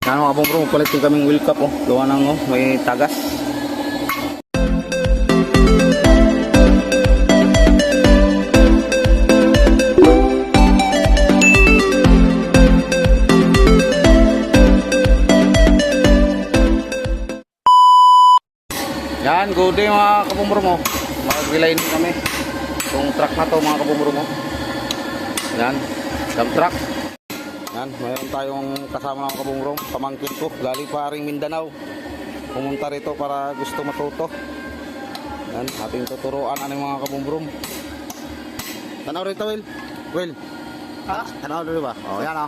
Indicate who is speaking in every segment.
Speaker 1: Yan mga kabong bro, palit din kaming wheel cap oh. Gawa ng may tagas. Yan, good day mga kabong bro mo. Mag-relay din kami. Itong truck na to mga kabong bro mo. Yan, dump truck. Yan, mayroon tayong kasama ng kabungrong, pamangkin ko, galing pa ring Mindanao. Pumunta rito para gusto matuto. Yan, ating tuturuan ang mga kabungrong. Tanaw rito, Will. Will. Ha? Tanaw rito ba? O, yan o.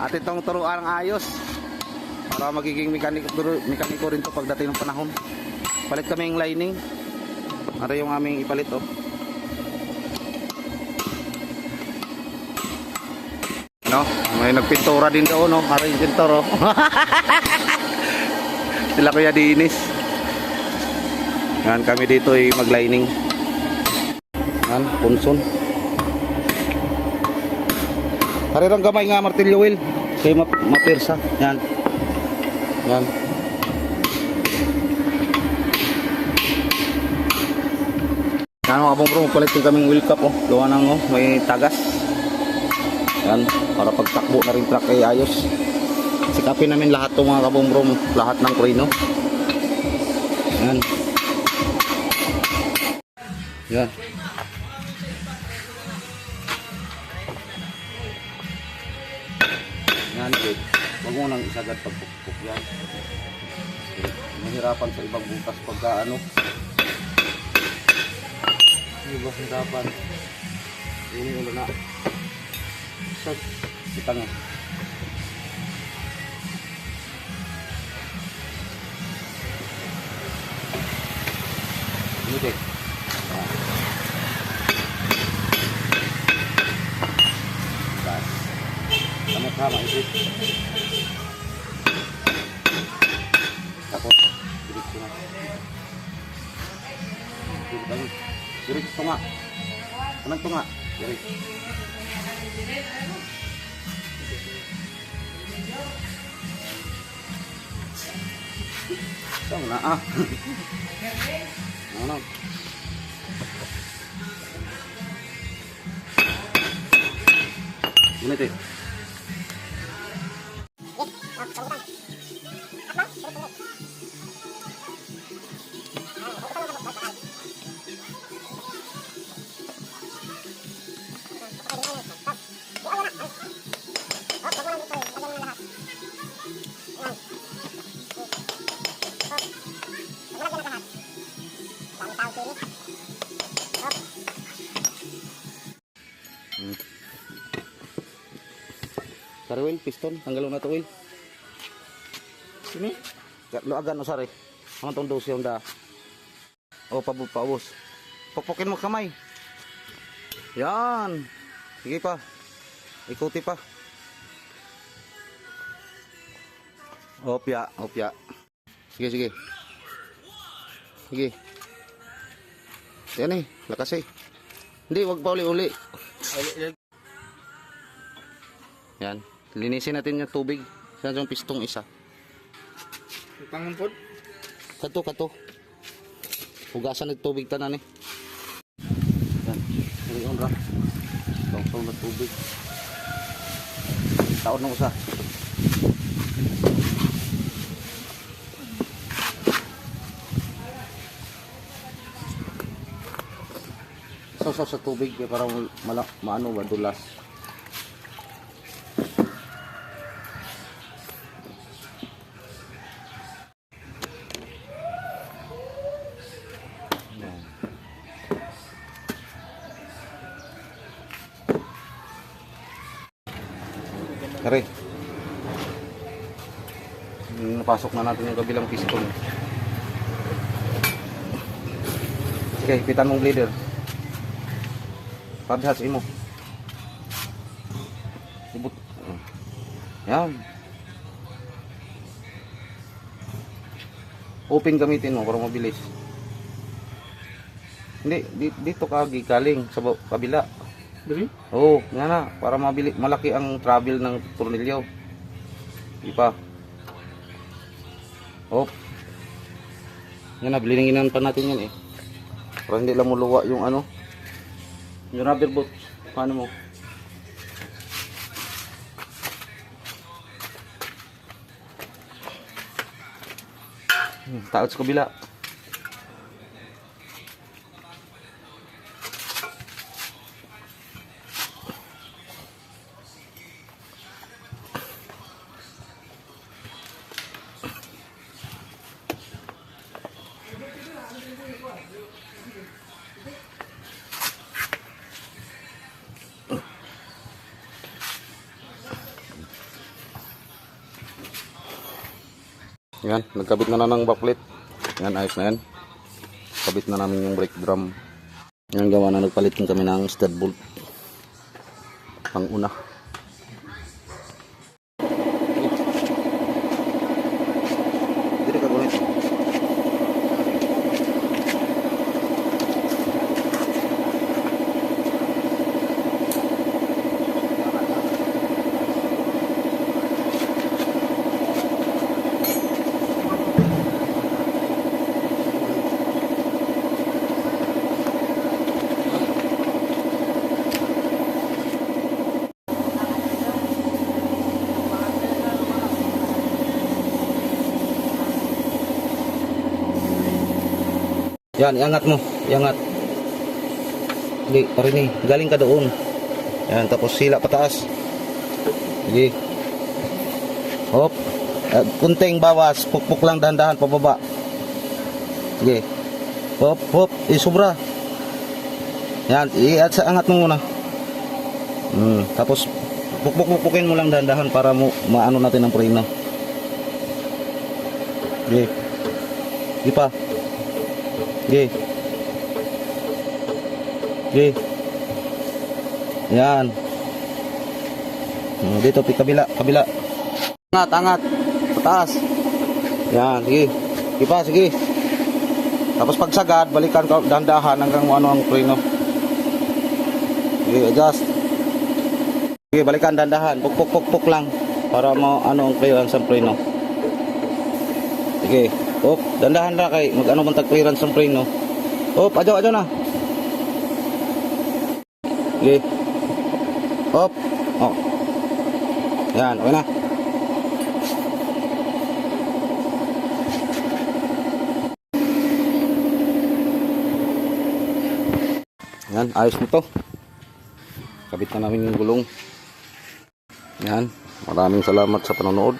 Speaker 1: Ating itong turuan ang ayos. Para magiging mekaniko rin to pagdating ng panahon. Palit kami yung lining. Ano yung aming ipalit o. No, may nagpintura din daw no, hari pintor oh. Sila Kuya Dinis. Yan kami dito ay mag-lining. Yan, punson. Harirang gamay nga martilyo Will. Kay mapirsa. Yan. Yan. Yan mga kabong bro, palit din kaming wheel cap oh. Gawa ng may tagas. Yan, para pagtakbo na rin truck ay ayos. Sikapin namin lahat ng mga kabong bro, lahat ng krino. Yan. Yan. Yan, good. Huwag mo nang isagad pagpukpuk yan. Mahirapan sa ibang bukas pagka ano. Diba, hirapan. Ini ulo na. Kita nga. Ini deh. Bas. Sama-sama itu. Takut. Dirik sungai. Dirik sungai. Kanan sungai. Dirik. Sao na ah. Ano? Ini teh. Sari Will, piston, tanggalon na to Will. Sini? Luagan o sari. Aman tong 12 yung da. O, paubos. Pokpokin mo kamay. Yan. Sige pa. Ikuti pa. Opya, opya. Sige, sige. Sige. Yan eh, lakas eh. Hindi, wag pa uli-uli. Yan. Linisin natin yung tubig. Saan yung pistong isa?
Speaker 2: Tangan po?
Speaker 1: Kato. Hugasan ng tubig tanan eh. Yan. Ngayon ra. Tong ng tubig. Taon na usa. Sausaw sa tubig para maano ba dulas. Kare. Napasok na natin yung kabilang piston. Sige, pitan mong bleeder. Padhas imo. Ibut. Yan. Open gamitin mo para mabilis. Hindi, dito ka galing sa kabila.
Speaker 2: Dali?
Speaker 1: Oo, nga na, para malaki ang travel ng tornilyo. Ipa. Hop. Yan na, bilinginan pa natin yan eh. Para hindi lang muluwa yung ano. Yung rubber boot. Paano mo? Taot sa kabila. Yan, nagkabit na ng backplate. Yan, ayos na yan. Kabit na namin yung brake drum. Yan, gawa na nagpalit din kami ng stud bolt. Ang una. Dito ka gunit. Yan, iangat mo. Iangat. Hindi, parini. Galing ka doon. Yan, tapos sila pataas. Sige. Hop. Kunting bawas. Pukpuk lang dahan-dahan pababa. Sige. Hop, hop. Sobra. Yan, iangat mo muna. Tapos, pukpuk-pukpukin mo lang dahan-dahan para maano natin ang preno. Sige. Sige pa. Okay. Okay. Yan. Dito, kabila, kabila. Angat, angat. Pataas. Yan, sige. Sige pa, sige. Tapos pagsagad, balikan ka dandahan hanggang ano ang preno. Sige, adjust. Sige, balikan dandahan. Puk lang. Para ano ang preno. Sige. Op, dandahan na kay mag-ano man tag-clearance ng preno. Op, adyo na. Okay. Op. Oh. Yan, okay na. Yan, ayos na to. Kabit na namin yung gulong. Yan, maraming salamat sa panonood.